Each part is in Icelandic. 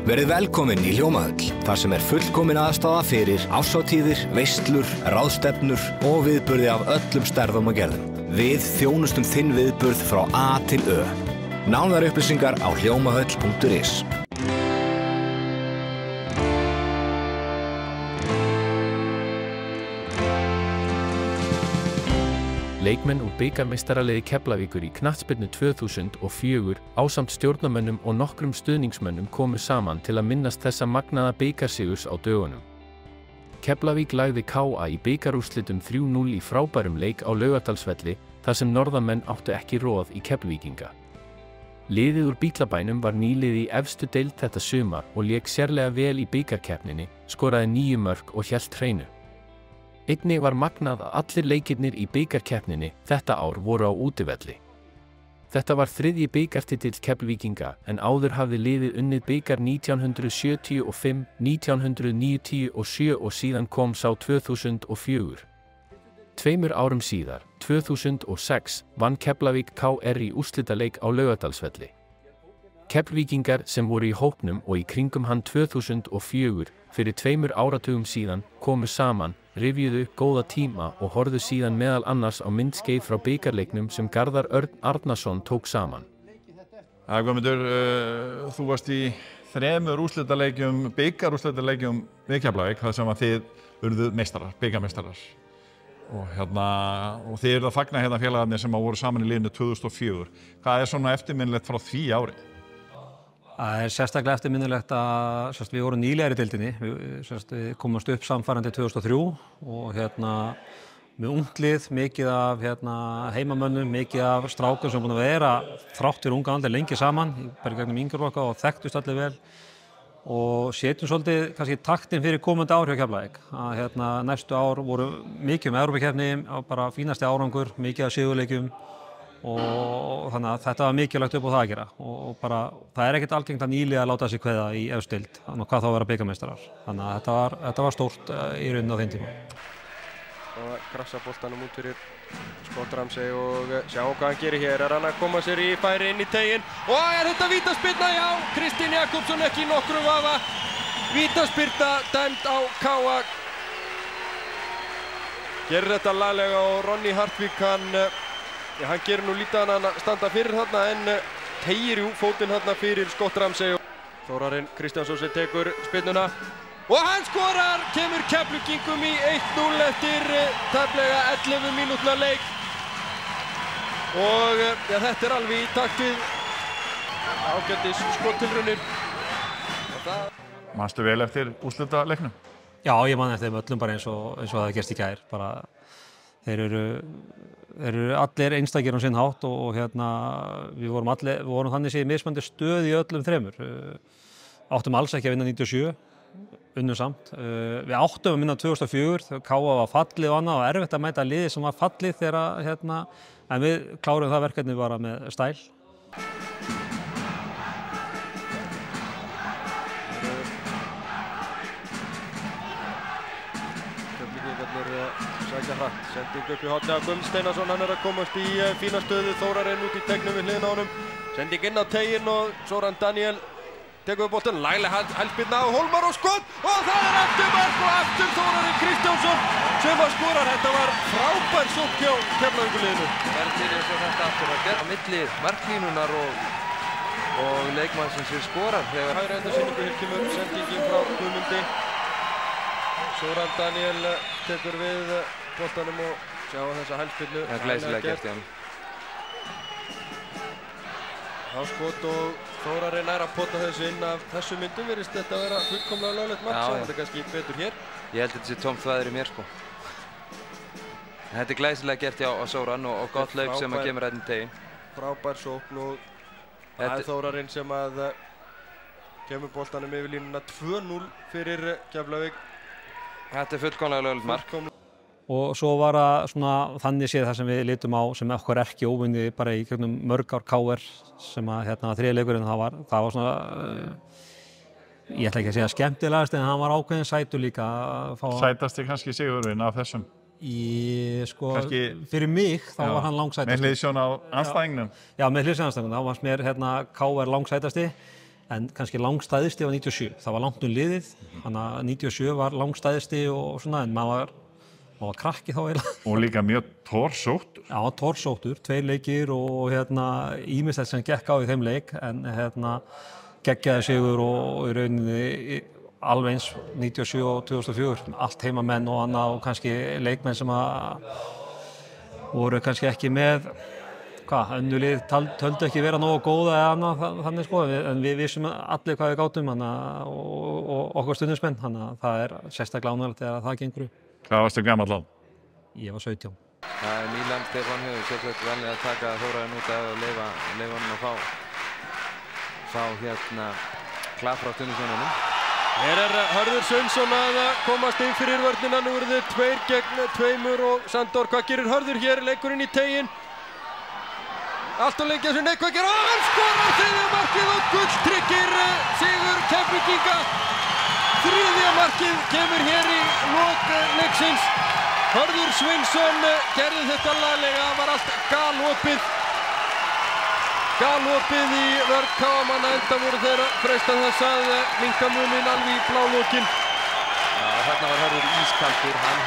Verið velkomin í Hljómahöll, þar sem fullkomin aðstaða fyrir árshátíðir, veislur, ráðstefnur og viðburði af öllum stærðum og gerðum. Við þjónustum þinn viðburð frá A til Ö. Nánari upplýsingar á hljómahöll.is. Leikmenn úr bikarmeistaraliði Keflavíkur í knattspyrnu 2004 ásamt stjórnarmönnum og nokkrum stuðningsmönnum komu saman til að minnast þessa magnaða bikarsigurs á dögunum. Keflavík lagði KA í bikarúrslitum 3-0 í frábærum leik á Laugardalsvelli þar sem norðamenn áttu ekki roð í Keflvíkinga. Liðið úr Bítlabænum var nýliði í efstu deild þetta sumar og lék sérlega vel í bikarkeppninni, skoraði 9 mörk og hélt hreinu. Einnig var magnað að allir leikirnir í bikarkeppninni þetta ár voru á útivelli. Þetta var 3. bikartitill Keflvíkinga en áður hafði liðið unnið bikar 1975, 1997 og síðan kom sá 2004. 2 árum síðar, 2006, vann Keflavík KR í úrslitaleik á Laugardalsvelli. Keflvíkingar sem voru í hópnum og í kringum hann 2004 fyrir 2 áratugum síðan komu saman, rifjuðu góða tíma og horfðu síðan meðal annars á myndskeið frá bikarleiknum sem Garðar Örn Arnarsson tók saman. Guðmundur, þú varst í 3 úrslitaleikjum, bikarúrslitaleikjum við Keflavík, þar sem að þið urðuð meistarar, bikarmeistarar. Og þið eruð að fagna hérna félagarnir sem voru saman í liðinu 2004. Hvað svona eftirminnilegt frá því ári? Það sérstaklega eftirminnilegt að við vorum nýlegir í deildinni. Við komumst upp samfærandi 2003 og með ungt lið, mikið af heimamönnum, mikið af strákum sem búin að vera þrátt fyrir unga aldir lengi saman, bara í gegnum yngreflokka og þekktust allir vel. Og setjum svolítið kannski taktinn fyrir komandi ár hjá Keflavík. Næstu ár voru mikið Evrópukeppni, bara fínasti árangur, mikið af sigurleikjum. Og þannig að þetta var mikilvægt upp á það að gera og bara það er ekkert algengt að nýliða láta sig kveða í efstu deild, hvað þá að vera bikarmeistarar. Þannig að þetta var stórt í rauninni á þeim tíma. Og krafsa boltanum út fyrir Scott Ramsey og sjáum hvað hann gerir hér. Er hann að koma sér í færi inn í teiginn og er þetta vítaspyrna? Já, Kristinn Jakobsson ekki í nokkrum vafa. Vítaspyrna dæmd á KA. Gerir þetta laglega og Ronny Hartvig hann gerir nú lítið hann að standa fyrir þarna en teygir fótinn þarna fyrir Scott Ramsey. Þórarinn Kristjánsson sem tekur spyrnuna og hann skorar, kemur Keflvíkingum í 1-0 eftir tæplega 11 mínútna leik. Og þetta er alveg í takt við ágætis skottilraunir. Manstu vel eftir úrslitaleiknum? Já, ég man eftir þeim öllum bara eins og það gerst í gær. Þeir eru allir einstakir sinn hátt og við vorum þannig séð í mismunandi stöð í öllum 3. Áttum alls ekki að vinna 97, unnum samt. Við áttum að vinna 2004 þegar KA var fallið og annað og erfitt að mæta liði sem var fallið þegar en við klárum það verkefni bara með stæl. Sending upp í hornið af Guðmundur Steinarsson, hann er að komast í fína stöðu, Þórarinn út í teignum við hliðina á honum. Sending inn á teiginn og Soran Daniel tekur við boltann, lagleg hælspyrna á Hólmar og skot og það er aftur mark og aftur Þórarinn Kristjánsson sem að skora. Þetta var frábær sókn hjá Keflavíkurliðinu. Verður eins og þetta aftur að gera á milli marklínunar og leikmannsins sem skorar. Hægri endarsýningu hér kemur sendingin frá Guðmundi. Soran Daniel tekur við boltanum og sjá þessa hælspyrnu. Það er glæsilega gert í hann. Háskot og Þórarinn er að pota þessu inn af þessu myndum. Virðist þetta að vera fullkomlega löglegt mark, svo þetta kannski betur hér. Ég held þetta sé tómt þvæður í mér sko. Þetta er glæsilega gert á Soran og gott hlaup sem að kemur hérna í teginn. Frábær sókn og það er Þórarinn sem að kemur boltanum yfir línuna 2-0 fyrir Keflavík. Þetta er fullkomlega löglegt mark. Og svo var það þannig séð það sem við litum á sem okkur ekki óvinni bara í gegnum mörg ár KR sem að 3. leikurinn það var svona ég ætla ekki að segja skemmtilegast en hann var ákveðin sætur líka að fá. Sætasti kannski sigurinn af þessum? Fyrir mig þá var hann langsætasti. Með hliðsjón á andstæðingnum? Já, með hliðsjón á andstæðingnum. Þá varst mér KR langsætasti en kannski langstæðisti var 97. Það var langt liðið, þannig að 97 var langstæðisti og svona, en maður var krakki þá eiginlega. Og líka mjög torsóttur. Já, torsóttur, 2 leikir og ýmislegt sem gekk á í þeim leik, en geggjaði sigur og í rauninni alveg eins 97 og 2004, allt heimamenn og annað og kannski leikmenn sem voru kannski ekki með önnur lið töldu ekki vera nógu góða eða annað þannig sko, en við vissum allir hvað við gátum og okkur stuðningsmenn, þannig að það er sérstaklega ánægilegt þegar það gengur upp. Hvað varstu gamall þá? Ég var 17. Það er Mílan Stefán hefur sjálfsagt valið að taka Þórarin út af og leyfa honum að fá klapp frá stuðningsmönnunum. Hér er Hörður Sveinsson að komast inn fyrir vörnina, nú eru þið 2 gegn 2 og Sandor, hvað gerir Hörður hér, leikurinn í teginn. Allt og lengi þessu hvað gerir, hann skorar 3. markið og gulltryggir sigur Keflvíkinga. 3. markið kemur hér í lok leiksins. Hörður Sveinsson gerði þetta laglega, var allt galopið í vörn KM-manna, enda voru þeir að freista þess að minnka muninn alveg í blálokinn. Já, þarna var Hörður ískaldur, hann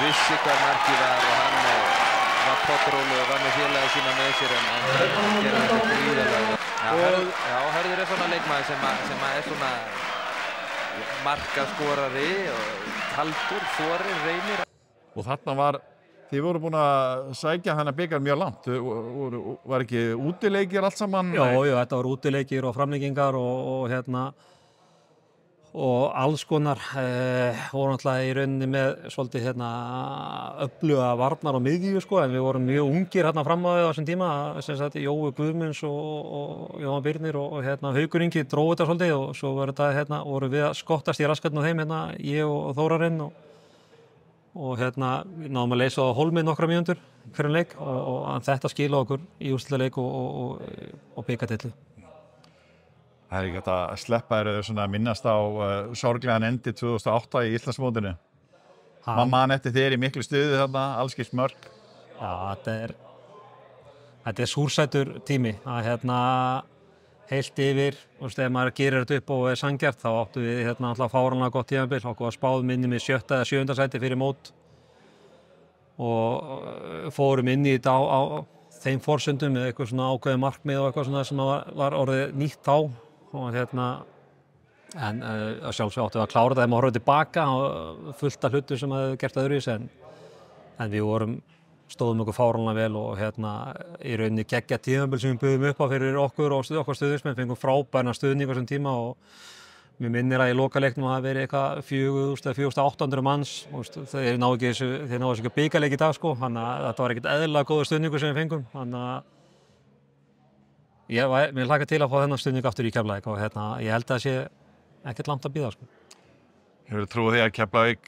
vissi hvað markið var og hann var pottrólu og var með félagi sína með sér en gerði þetta gríðarlega. Já, Hörður er svona leikmaður sem er svona markaskorari og kaldur, þorir, reynir. Og þarna þið voru búin að sækja hana bikar mjög langt. Var ekki útileikir allt saman? Já, þetta var útileikir og framlengingar og alls konar voru náttúrulega í rauninni með svolítið öfluga varnar og miðju sko, en við vorum mjög ungir fram á þessum tíma, sem sagt Jói Guðmunds og Jóhann Birnir og Haukur Ingi dróðu þetta svolítið og svo voru við að skottast í raskatinn á þeim ég og Þórarinn og við náðum að leysa á hólmi nokkra mínútur hverjum leik og þetta skila okkur í úrslitaleik og bikartitli. Það er ekki hægt að sleppa svona að minnast á sorglegan endi 2008 í Íslandsmótinu. Man eftir þér í miklu stuði þarna, allskipt mörk. Já, þetta er súrsætur tími að heilt yfir, ef maður gerir þetta upp og er sanngjarnt, þá áttu við alltaf fáránlega gott tímabil, okkur var spáð minni með 7. eða 7. sæti fyrir mót og fórum inn í þetta á þeim forsendum með eitthvað svona ákveðið markmið og eitthvað svona sem var orðið nýtt þá og en að sjálfsög áttu við að klára það ef maður horfði tilbaka og fullt af hlutum sem hefði gert öðruvísi en við stóðum okkur fáránlega vel og í rauninni geggja tímabil sem við buðum upp á fyrir okkur og okkar stuðningsmenn, fengum frábærna stuðning á þessum tíma og mér minnir að í lokaleiknum hafi verið eitthvað 4.800 manns, þeir ná þessu ekki bikarleik í dag sko, þannig að þetta var ekkert eðlilega góður stuðningur sem við fengum, þannig að mér hlakka til að fá þennan stuðning aftur í Keflavík og ég held að það sé ekkert langt að bíða sko. Hefur trúið því að Keflavík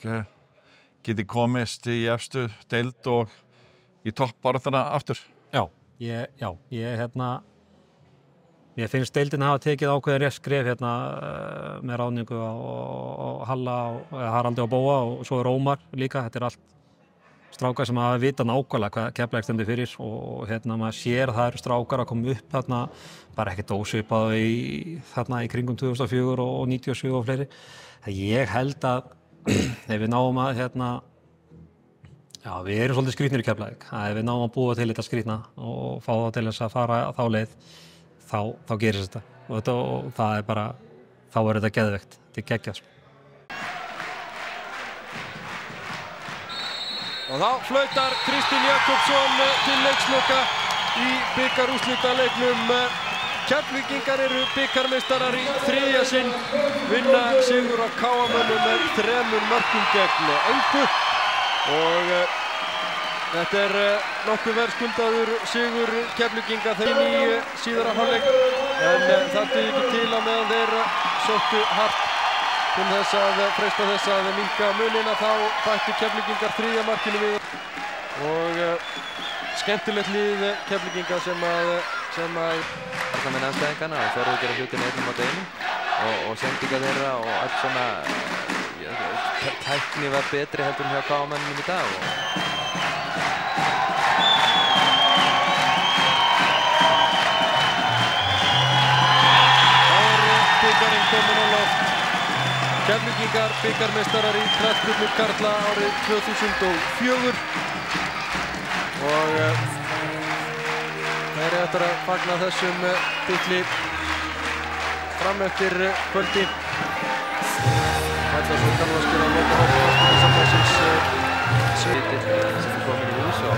geti komist í efstu deild og í toppbarátuna aftur? Já, mér finnst deildin hafa tekið ákveðið rétt skref með ráðningu á Halla, Haraldi og Bóa og svo er Ómar líka. Þetta er allt strákar sem hafa vitað nákvæmlega hvað Keflavík stendur fyrir og maður sér að það eru strákar að koma upp bara ekkert ósvipað í kringum 2004 og 97 og fleiri. Ég held að ef við náum að við erum svolítið skrýtnir í Keflavík. Ef við náum að búa til þetta skrýtna og fá þá til þess að fara þá leið, þá gerist þetta. Og það er bara, þá er þetta geðveikt. Þetta er geggjað. Og þá flautar Kristinn Jakobsson til leiksloka í bikarúrslitaleiknum. Keflvíkingar eru bikarmeistarar í 3. sinn, vinna sigur á KM-mönnum með 3 mörkum gegn engu. Og þetta er nokkuð verðskuldaður sigur Keflvíkinga þeim í síðara hálfleik. En það dugði ekki til á meðan þeir sóttu hart til þess að freista þess að minnka munina, þá bættu Keflvíkingar 3. markinu við. Og skemmtilegt lið Keflvíkinga sem Það með anstæðingarna og þorðu að gera hlutina einum á deginum og sendinga þeirra og allt svona tækni var betri heldur hjá KM-mönnum í dag. Það er bikarinn kominn á loft. Keflvíkingar bikarmeistarar í knattspyrnu karla árið 2004 og þeir eru eftir að fagna þessum titli fram eftir kvöldi. Þetta svo kannu að skilja á lokahópi knattspyrnusambandsins titill sem komin í hús og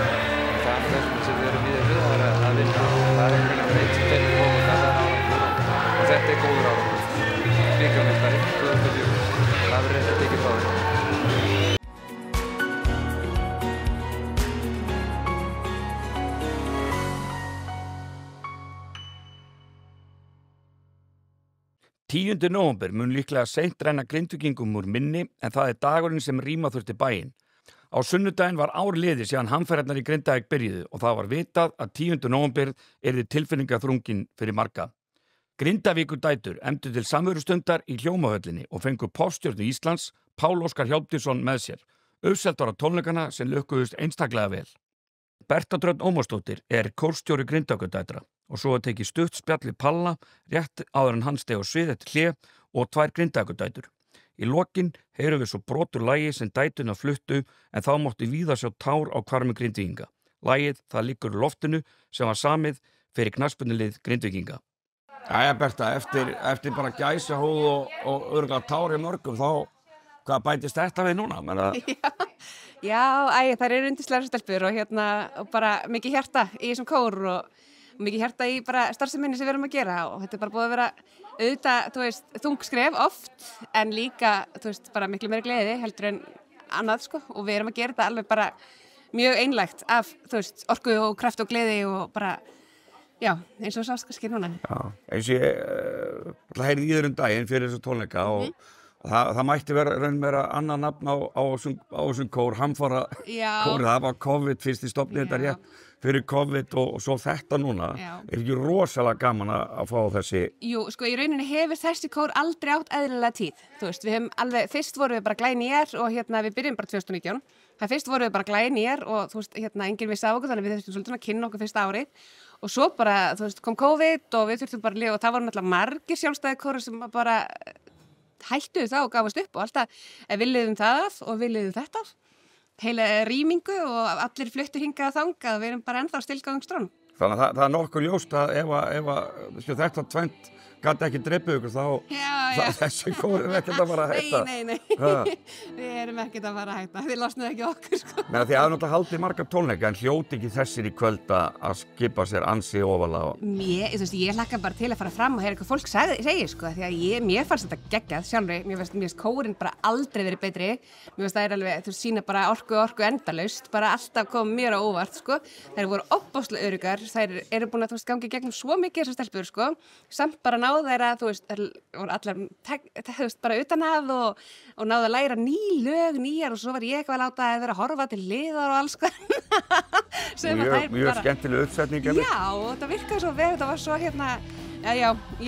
það er þessum sem við erum við að vinna og það er ekki breytt til og það er árangur og þetta er góður árangur. Bikarmeistari 2004. Það verður reyndar tekið frá þeim. Tíundi nóvember mun líklega seint renna Grindvíkingum úr minni en það er dagurinn sem rýma þurfti bæinn. Á sunnudaginn var ár liðið síðan hamfarirnar í Grindavík byrjuðu og það var vitað að 10. nóvember yrði tilfinningaþrungin fyrir marga. Grindavíkurdætur efndu til samverustundar í Hljómahöllinni og fengu póststjörnu Íslands, Pál Óskar Hjálmtýsson með sér. Uppselt var á tónleikana sem lukkuðust einstaklega vel. Berta Dröfn Ómarsdóttir er kórstjóri Grindavíkurdætra og svo tekið stutt spjall við Palla rétt áður en hann steig á svið eftir hlé og 2 Grindavíkurdætur. Í lokin heyrum við svo brotur lagi sem dætuna fluttu en þá mátti víða sjá tár á hvarmi Grindvíkinga. Lagið það liggur í loftinu sem var samið fyrir knattspyrnulið Grindvíkinga. Jæja Berta, eftir bara gæsahúð og örugglega tár í mörgum þá, hvað bætist þetta við núna? Já, þær eru yndislegar stelpur og bara mikið hjarta í þessum kór og mikið hjarta í bara starfseminni sem við erum að gera og þetta er bara búið að vera auðvitað, þung skref oft en líka, bara miklu meira gleði heldur en annað og við erum að gera þetta alveg bara mjög einlægt af, orku og kraft og gleði og bara já, eins og sást kannski núna. Já, eins og ég heyrði í þér daginn fyrir þessu tónleika og það mætti vera annað nafn á þessum kór, hamfara kóri, það var COVID fyrst í stofni þetta rétt fyrir COVID og svo þetta núna. Er ekki rosalega gaman að fá þessi? Jú, í rauninni hefur þessi kór aldrei átt eðlilega tíð. Við hefum alveg, fyrst vorum við bara glænýjar og við byrjum bara 2019. Fyrst vorum við bara glænýjar og enginn vissi á okkur þannig við þurftum svolítið að kynna okkur fyrsta árið. Og svo bara, kom COVID og við þurftum bara að lifa og það voru náttúrulega margir sjálfstæði kórar sem bara hættuðu það og gafast upp og alltaf við liðum það og við liðum þetta. Heila rýmingu og allir fluttu hingað þangað og við erum bara ennþá stilgangsstrón. Þannig að það er nokkuð ljóst að ef þetta tvennt gæti ekki dreipið ykkur þá þessi kór er ekkert að fara að hætta. Nei. Við erum ekkert að fara að hætta. Þið losnaðu ekki okkur Menn að því að náttúrulega haldið margar tónleika en hljóti ekki þessir í kvöld að skipa sér ansi ofalega. Ég hlakka bara til að fara fram og heyra hvað fólk segir því að mér fannst þetta geggjað sjálfri. Mér finnst kórinn bara aldrei verið betri. Mér finnst það alveg, sína bara orku endalaust, bara alltaf kom mér á óvart Þær voru ofboðslega öruggar. Þær eru búin að gangi gegnum svo mikið þessar stelpur samt bara náðu þær að þær voru allar bara utan að og náðu að læra nýjar og svo var ég eitthvað að láta að vera að horfa til hliðar og alls Mjög skemmtileg uppsetning. Já, og þetta virkaði svo vel, þetta var svo ég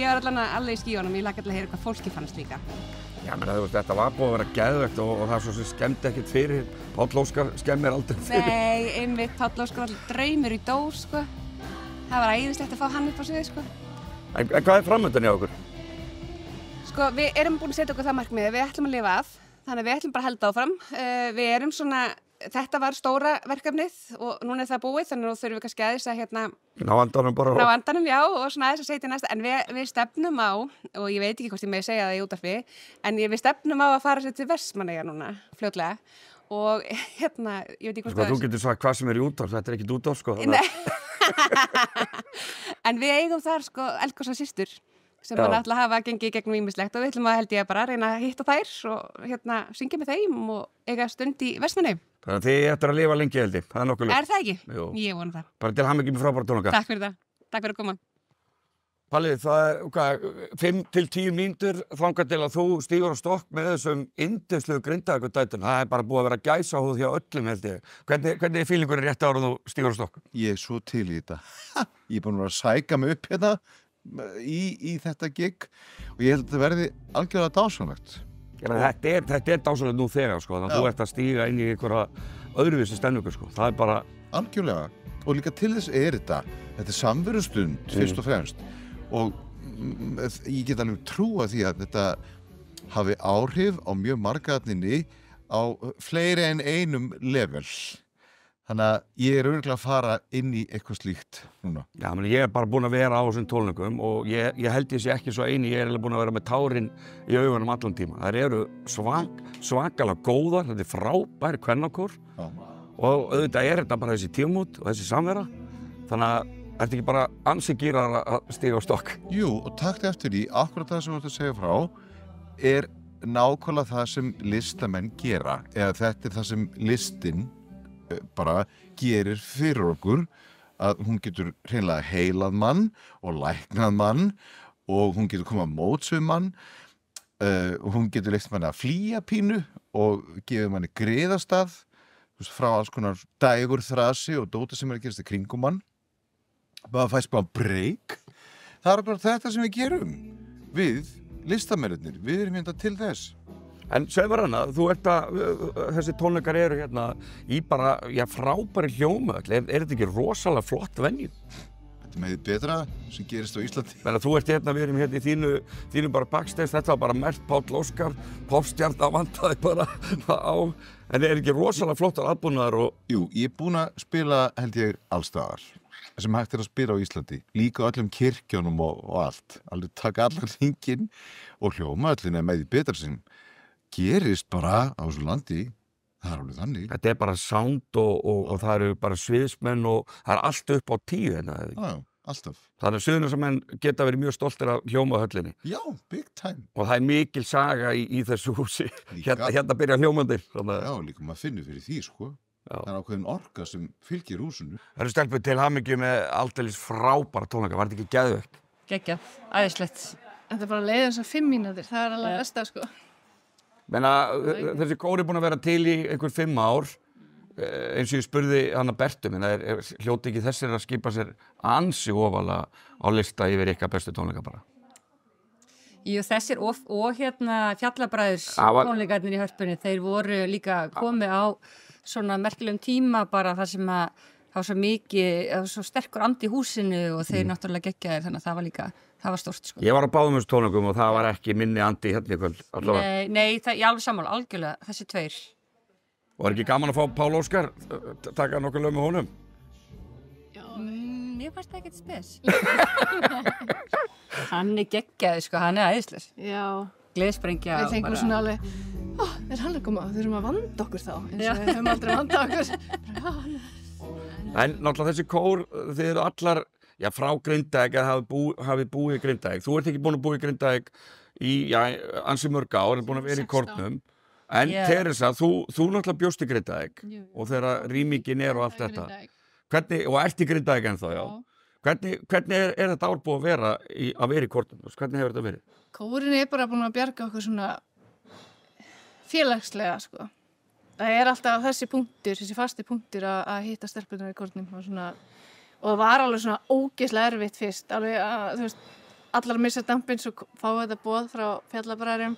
var alveg í skíunum, ég laka til að heyra hvað fólki fannst líka. Já, þetta var búið að vera geðvegt og það er svo sem skemmdi ekkert fyrir. Páll Óskar skemmir aldrei fyrir. Nei, einmitt, Páll Óskar var draumur í dós, Það var æðislegt að fá hann upp á svið, En hvað er framöndan hjá okkur? Við erum búin að setja okkur það markmiði, við ætlum að lifa að, þannig að við ætlum bara að halda áfram. Við erum þetta var stóra verkefnið og núna er það búið, þannig að nú þurfum við kannski aðeins að ná andanum já, og aðeins að setja næsta, en við stefnum á, og ég veit ekki hvort ég megi segja það í útvarpi, en við stefnum á að fara sér til Vestmannaeyja núna, fljótlega, og ég veit ekki hvort þú getur sagt hvað sem er í útvarp, þetta er ekkit útvarp, En við eigum þar eldgosa systur sem hann ætla að hafa gengið gegnum ýmislegt og við ætlum að held ég bara reyna að hitta þær og syngja með þeim og eiga stund í Vestmannaeyjum. Þannig að þið ættir að lifa lengi held ég, það er nokkuð ljóst. Er það ekki? Jú. Ég vona það. Bara til hamingju með frábæra tónleika. Takk fyrir það. Takk fyrir að koma. Palli, það er 5 til 10 mínútur þangað til að þú stígur á stokk með þessum yndislegu Grindavíkurdætum. Það er bara búið að vera gæsahúð hjá öllum held ég. Hvernig er fílingurinn rétt ára þú stígur á stokk? Ég er svo til í þetta. Ég er búin að vera að sæka mig upp hérna í þetta gig og ég held að þetta verði algjörlega dásamlegt. Þetta er dásamlegt nú þegar þannig að þú ert að stíga inn í einhverja öðruvísi stemningu Það er bara algjörlega og líka til þess er þetta er samverustund fyrst og fremst og ég get alveg trúa því að þetta hafi áhrif á mjög margaðninni á fleiri en einum level. Þannig að ég örugglega að fara inn í eitthvað slíkt núna. Já, meni, ég bara búinn að vera á þessum tónleikum og ég held ég sé ekki svo eini, ég búinn að vera með tárin í augunum allan tíma. Þær eru svakalega góðar, þetta frábæri kvennakór og auðvitað þetta bara þessi tímamót og þessi samvera. Þannig að þetta ekki bara ansi gýrar að stiga á stokk. Jú, og takk eftir því, akkurat það sem þú ert að segja frá nákvæmlega það sem listamenn gera, eða þetta það sem listin bara gerir fyrir okkur, að hún getur hreinlega heilað mann og læknað mann og hún getur komað móts við mann og hún getur leitt manni að flýja pínu og gefið manni griðastað frá alls konar dægur þrasi og dóta sem að gerast í kringum mann. Maður fæst bara break. Það bara þetta sem við gerum. Við, listamennirnir, við erum hérna til þess. En segðu hana, þessi tónleikar eru hérna í bara, frábæri hljómöll. Er þetta ekki rosalega flott venue? Þetta með betra sem gerist á Íslandi. Menna, þú ert hérna, við erum hérna í þínu bara backstage, þetta var bara Mert Páll Óskar, popstjarna vantaði bara á. En er ekki rosalega flottar aðbúnaðar og... Jú, ég búinn að spila, held ég, allstaðar. Sem hægt að spila á Íslandi. Líka öllum kirkjónum og allt. Alveg taka allar hringinn og hljómaöllin með því betra sem gerist bara á þessu landi. Það alveg þannig. Þetta bara sound og það eru bara sviðsmenn og það allt upp á 10 hérna. Já, alltaf. Þannig að Suðurnesjamenn geta verið mjög stoltir af hljómahöllinni. Já, big time. Og það mikil saga í þessu húsi. Hérna byrja hljómandir. Já, líka maður finnur fyrir því, sko. Það ákveðin orka sem fylgir húsinu. Það eru stelpur til hamingju með aldeilis frábæra tónleika. Var þetta ekki geðveikt? Geggjað, æðislegt. Þetta bara leið eins og 5 mínútur. Það alveg besta, sko. Menna, þessi kór búin að vera til í einhver 5 ár. Eins og ég spurði hana Bertu, hljóti ekki þessir að skipa sér ansi ofalega á lista yfir ykkar bestu tónleika bara? Jú, þessir og hérna Fjallabræðurs tónleikarnir í Hörpunni, þeir voru líka komið á svona merkilegum tíma bara þar sem að það var svo mikið, svo sterkur andi í húsinu og þeir náttúrulega geggjaðir, þannig að það var líka, það var stórt, sko. Ég var á báðum þessu tónleikum og það var ekki minni andi hérna í kvöld, allavega. Nei, ég alveg sammála, algjörlega, þessi 2. Og er ekki gaman að fá Pál Óskar, taka nokkuð lög með honum? Já, mér fannst það ekkert spes. Hann geggjaði, sko, hann æðislegur. Já. Gleðsprengja. Við fengum svona alveg, hann koma, þurfum að vanda okkur þá, eins og við höfum aldrei vandað okkur. En náttúrulega þessi kór, þið eru allar, frá Grindavík eða hafi búið í Grindavík. Þú ert ekki búin að búið í Grindavík í, ansi mörg ár, er búin að vera í kórnum. En Teresa, þú náttúrulega bjóst í Grindavík og þegar rýmingin og allt þetta. Hvernig, og ert í Grindavík ennþá, já. Hvernig er þetta ár búið að vera í kórnum? Hvernig hefur þetta verið? Kórin bara búin að bjarga okkur svona félagslega, sko. Það alltaf þessi punktur, þessi fasti punktur að hitta stelpurnar í kórnum og það var alveg svona ógeðslega erfitt fyrst, alveg að, þú veist, allar missa dampinn svo fá þetta boð frá Fjallabræðrum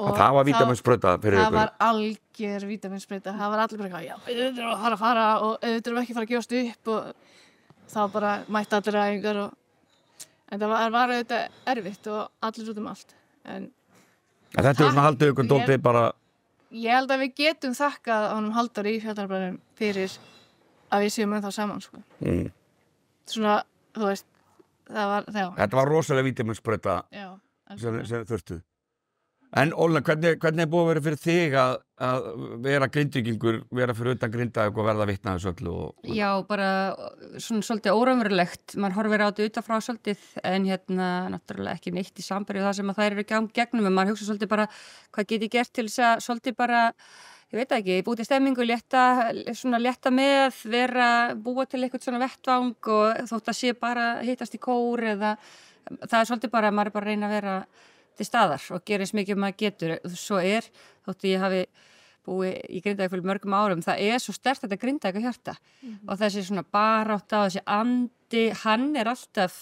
og það var vítamínsprauta fyrir ykkur. Það var algjör vítamínsprauta, það var allir bara já, auðvitað að fara og auðvitað ekki fara að gefast upp og þá bara mætti allir æfingar en það var auðvitað erfitt og allir út allt. En þetta er svona haldið ykkur dótið bara... Ég held að við getum þakkað á honum Halldóri í Fjallabræðrum fyrir að við séum ennþá saman, sko. Svona, þú veist, það var, já. Þetta var rosalega vítamínsprauta sem þurftu. En Ólína, hvernig er búið að vera fyrir þig að vera grindvíkingur, vera fyrir utan Grindavík og verða vitni að þessu öllu? Já, bara svona svolítið óraunverulegt. Man horfir á þetta utanfrá svolítið en náttúrulega ekki neitt í sambæri það sem að þær eru gegnum en maður hugsa svolítið bara hvað get ég gert til þess að svolítið bara, ég veit ekki, búið til stemmingu, létta með, búa til eitthvað svona vettvang og þótt að sé bara hittast í kór eða það svolítið bara, maður bara að reyna að vera til staðar og gera eins mikið maður getur. Svo þóttu ég hafi búið í Grindavík fyrir mörgum árum, það svo sterkt þetta Grindavík að hjarta og þessi svona barátta og þessi andi, hann alltaf,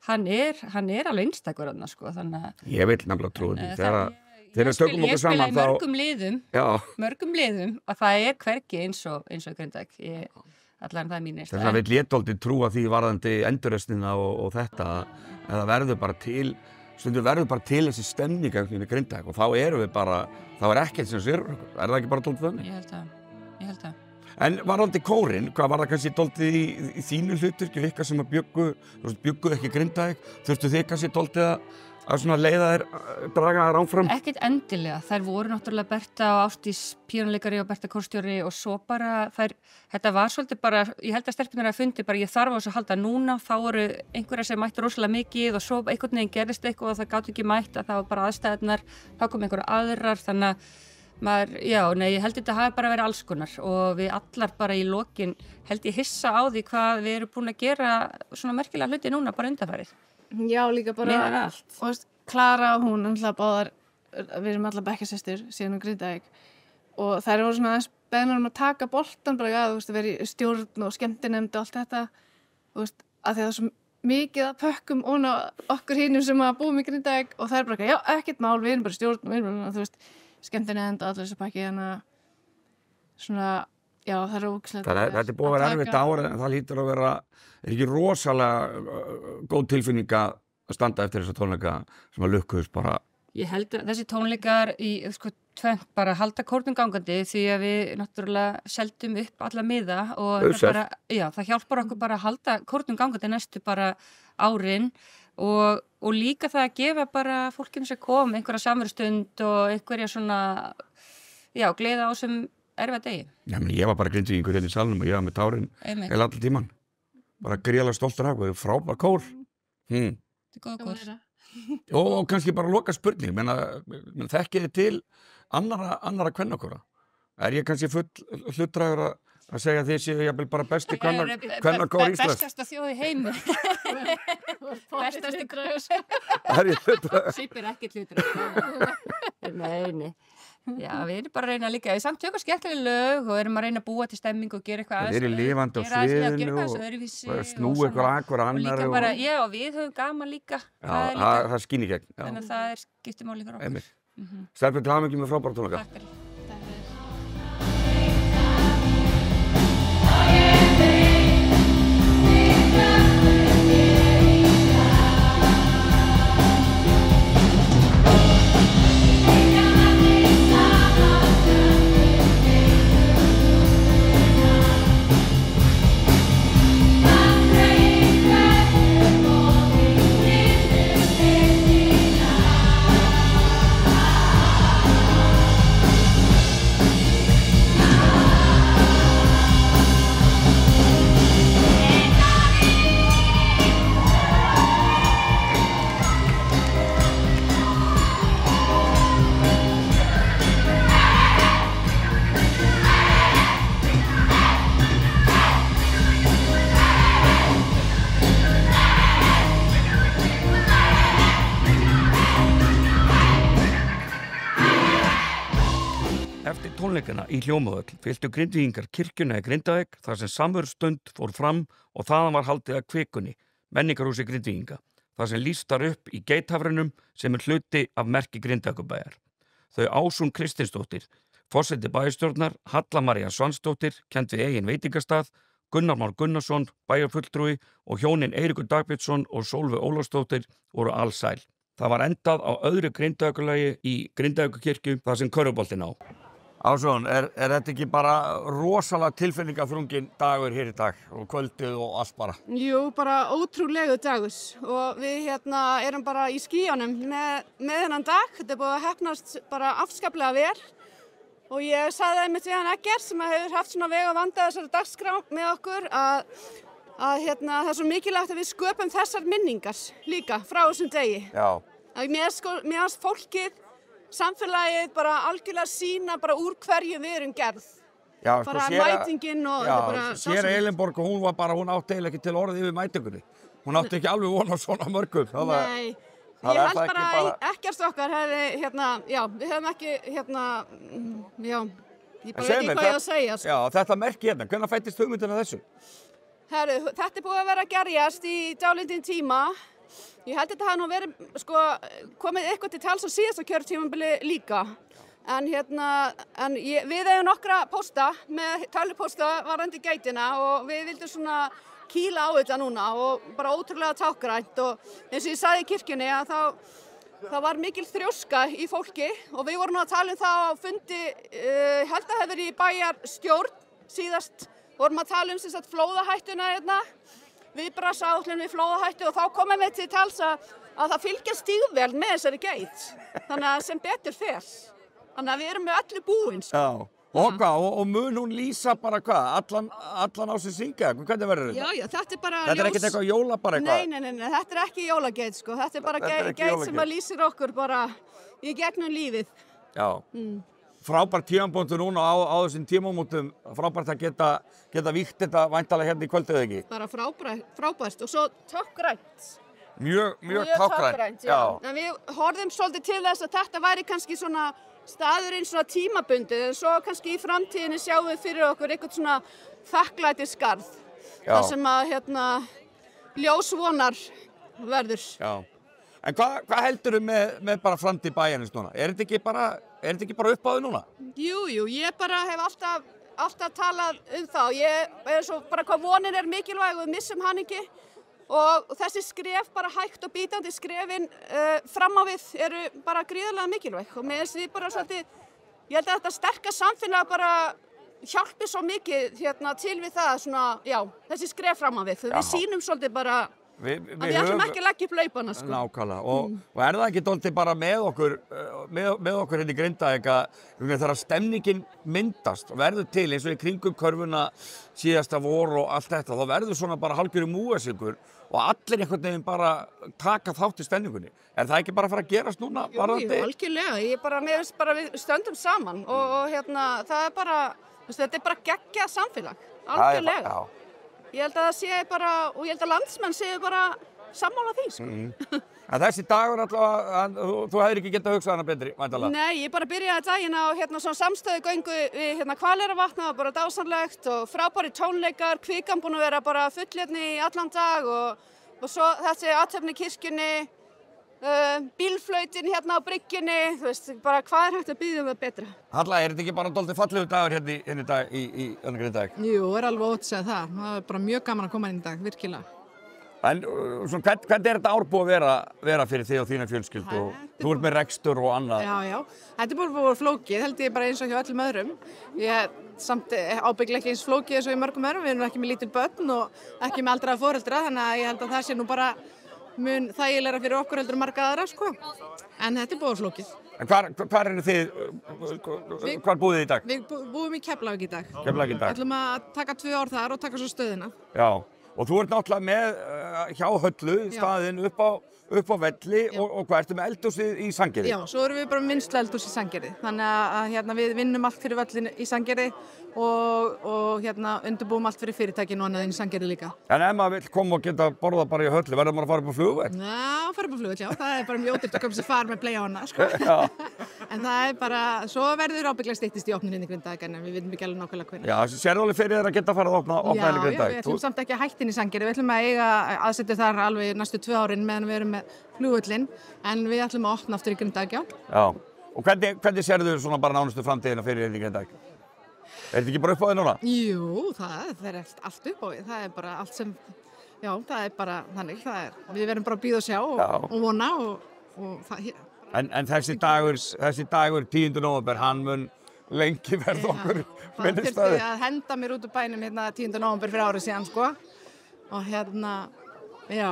hann alveg einstakur þarna, sko, þannig að... Ég vil nefnilega trúi því, þegar við tökum okkur saman þá... Ég spila í mörgum liðum og það hvergi eins og Grindavík. allan það mínir. Þess að við léttóldi trúa því varðandi endurreisnina og þetta, að það verður bara til, stundum verður bara til þessi stemning í Grindavík og þá erum við bara, þá ekkert sem sér, það ekki bara dálítið þannig? Ég held það. En varðandi kórinn, hvað var það kannski dálítið í þínu hlutverki, ykkar sem að bjuggu ekki Grindavík, þurftu þið kannski dálítið að svona leiða þér, draga þér áfram? Ekkert endilega, þær voru náttúrulega Berta og Ásdís píanóleikari og Berta kórstjóri og svo bara þetta var svolítið bara, ég held að stelpunar að fundi bara ég þarf á þessu að halda núna, þá voru einhverja sem mættu rosalega mikið og svo einhvern veginn gerðist eitthvað og það gátu ekki mætt að það var bara aðstæðunar, þá kom einhverja aðrar, þannig að ég held þetta hafi bara verið alls konar og við allar bara í lokin held ég hissa á því hvað við erum búin að gera svona merkilega hluti núna bara undanfarið. Já, líka bara, og veist, Klara og hún, náttúrulega báðar, við erum allar bekkjarsystur síðan Grindavík og þær voru svona aðeins beðnar að taka boltan, bara þú veist, að vera í stjórn og skemmtinemnd og allt þetta, þú veist, að því það er svo mikið að pökkum ofan á okkur hinum sem að búum í Grindavík og þær bara, já, ekkert mál, við erum bara í stjórn, við erum bara, þú veist, skemmtinemnd og allir þessu pakki, þannig að svona, já, það er ógeðslega. Þetta búið að vera erfitt ár en það hlýtur að vera ekki rosalega góð tilfinning að standa eftir þessa tónleika sem að lukkuðust bara. Ég held að þessi tónleikar í tvennt bara halda kórnum gangandi því að við náttúrulega seldum upp alla miða og bara, það hjálpar okkur bara að halda kórnum gangandi næstu bara árin og líka það að gefa bara fólkinu sem kom einhverja samverustund og einhverja svona, gleða á sem erfiða degi. Já, menn ég var bara Grindvíkingur hérna í salnum og ég var með tárin heila allan tíman. Bara gríðarlega stoltur af og frábær kór. Þetta er góð kór. Og kannski bara loka spurning, menn þekkið þið til annara kvennakóra? Er ég kannski full hlutdrægur að segja að þið séu jafnvel bara besti kvennakór Íslands? Bestasta þjóð í heimi. Bestasti gröðs. Er ég hlutdrægur? Sýpir ekki hlutdrægur. Nei. Já, við erum bara að reyna líka, við samt tökum skemmtilega lög og erum að reyna að búa til stemming og gera eitthvað aðeins. Við erum lifandi á sviðinu og snúi ykkur akkur annar. Og við höfum gaman líka. Já, það skín í gegn. Þannig að það skiptir máli fyrir okkur. Stelpur, til hamingju með frábæra tónleika. Takk fyrir. Tónleikana í Hljómavöll fylltu Grindvíkingar kirkjuna í Grindavík þar sem samverustund fór fram og þaðan var haldið að Kvikunni, menningarhúsi Grindvíkinga, þar sem lýstar upp í geithafrinum sem hluti af merki Grindavíkurbæjar. Þau Ásún Kristinsdóttir, forseti bæjarstjórnar, Halla María Svansdóttir, kennd við eigin veitingastað, Gunnar Már Gunnarsson, bæjarfulltrúi og hjónin Eiríkur Dagbjörnsson og Sólveig Ólafsdóttir voru allsæl. Það var endað á öðru Grindavíkurlagi í Grindavíkurkirkju þar sem körfuboltinn á. Ásson, er þetta ekki bara rosalega tilfinningafrungin dagur hér í dag og kvöldið og allt bara? Jú, bara ótrúlegu dagur og við erum bara í skýjunum með þennan dag. Þetta er búið að heppnast bara afskaplega vel og ég sagði einmitt við hann Eggert sem hefur haft svona veg að vanda þessari dagskrá með okkur að það er svo mikilvægt að við sköpum þessar minningar líka frá þessum degi. Já. Mér finnst fólkið samfélagið bara algjörlega sína bara úr hverju við erum gerð. Já, bara mætingin og þetta bara... Já, Séra Elenborg og hún átti eiginlega ekki til orðið yfir mætingunni. Hún átti ekki alveg von á svona mörgum. Nei, ég held bara ekkert okkar hefði, við höfum ekki, ég bara veit ekki hvað ég að segja. Já, þetta merki hérna, hvenær fættist hugmyndin af þessu? Herru, þetta er búið að vera að gerjast í dálítinn tíma. Ég held að þetta hafi nú verið, komið eitthvað til tals á síðasta kjörtímabili líka. En við eigum nokkra pósta með tölvupósta varðandi geitina og við vildum svona kýla á þetta núna og bara ótrúlega tákgrænt og eins og ég sagði í kirkjunni að það var mikil þrjóska í fólki og við vorum að tala það á fundi, held að hefur í bæjarstjórn síðast, vorum að tala sem sagt flóðahættuna viðbragðsáætlun við flóðahættu og þá komum við til tals að það fylgja stígvél með þessari geit, þannig að sem betur fer. Þannig að við erum með öllu búin, sko. Já, og hvað, og mun hún lýsa bara hvað, allan á sig syngja, hvernig verður þetta? Já, þetta er bara ljós. Þetta er ekkert eitthvað jóla bara eitthvað? Nei, þetta er ekki jólageit, sko. Þetta er bara geit sem að lýsir okkur bara í gegnum lífið. Já, frábært tímamótur núna á þessum tímamótum, frábært að geta víkt þetta væntalega hérna í kvöldið ekki? Bara frábært og svo tákgrænt. Mjög tákgrænt, já. En við horfðum svolítið til þess að þetta væri kannski svona staðurinn svona tímabundið en svo kannski í framtíðinni sjáum við fyrir okkur eitthvað svona þakklætisgarð þar sem að ljósvonar verður. Já. En hvað heldurðu með bara framtíð bæjarins núna? Er þetta ekki bara upp á þau núna? Jú, ég bara hef alltaf talað það. Ég er svo bara hvað vonin er mikilvæg og við missum hann ekki. Og þessi skref, bara hægt og bítandi skrefin fram á við eru bara gríðarlega mikilvæg og með þess að við bara svolítið, ég held að þetta sterka samfélag bara hjálpi svo mikið til við það svona, já, þessi skref fram á við. Við sýnum svolítið bara að við ætlum ekki að leggja upp laupana, sko. Nákvæmlega, og er það ekki dálítið bara með okkur hérna í Grindavík þegar stemningin myndast og verður til eins og í kringum körfuna síðasta vor og allt þetta, þá verður svona bara hálfgerður múasingur og allir einhvern veginn bara taka þátt í stemningunni. Er það ekki bara að fara að gerast núna? Jú, algjörlega, við stöndum saman og það er bara, þetta er bara geggjað samfélag, algjörlega. Ég held að það sé bara, og ég held að landsmenn séu bara sammála því, sko. En þessi dagur allavega, þú hefðir ekki getað hugsað hana betri, væntanlega? Nei, ég bara byrjaði daginn á svona samstöðugöngu við Hvaleyrarvatn, það var bara dásamlegt og frábæri tónleikar, kvikan búin að vera bara fullefni í allan dag og svo þessi athöfn í kirkjunni, bílflautin hérna á bryggjunni, þú veist, bara hvað er hægt að biðja það betra? Halla, er þetta ekki bara dálítið fallegu dagur hérna í dag í Grindavík? Jú, er alveg ótt að segja það. Það er bara mjög gaman að koma inn í dag, virkilega. En hvernig er þetta ár búið að vera fyrir þig og þína fjölskyldu og þú ert með rekstur og annað? Já, þetta er búið að vera flókið, held ég bara eins og hjá öllum öðrum. Ég samt ábyggilega ekki eins flókið eins og í mörgum öðrum, við erum ekki með lítil börn og ekki með aldraða foreldra, þannig að ég held að það sé nú bara mun þægilegra fyrir okkur heldur marga aðra, sko. En þetta er búið flókið. En hvar eru þið, hvar búið þið í dag? Við búum í Keflavík í dag. Keflavík í dag. Ætlum að taka 2 ár þar og taka svo stöðina. Já. Og þú ert náttúrulega með hjá Höllu staðinn upp á velli og hvað ertu með eldhúsið í Sandgerði? Já, svo erum við bara minnslu eldhús í Sandgerði. Þannig að við vinnum allt fyrir völlin í Sandgerði og undirbúum allt fyrir fyrirtækin og annað inn í Sandgerði líka. En ef maður vill koma og geta borðað bara í Höllu, verður maður að fara upp á flugvöll? Já, fara upp á flugvöll, já. Það er bara mjög ódýrt að koma sér far með bleiána, sko. En það er bara, svo verður ábyggilega styttist í opnuninni í Grindavík en við vitum ekki alveg nákvæmlega hvernig. Já, sérðu alveg fyrir þér að geta farið að opna henni í Grindavík? Já, við ætlum samt ekki að hætta inn í Sandgerði, við ætlum að eiga aðsetur þar alveg næstu 2 árin meðan við erum með flugvöllin, en við ætlum að opna aftur í Grindavík, já. Já, og hvernig sérðu svona bara nánustu framtíðina fyrir þér í Grindavík? Er þetta ekki bara upp á því núna? Jú, það er allt upp á því, það er bara allt sem, já, það er bara þannig, við verðum bara að bíða og sjá og vona og það hér. En þessi dagur 10. nóvember, hann mun lengi verða okkur minnisstæði. Það þurfti að henda mér út úr bænum 10. nóvember fyrir árið síðan, sko. Og já,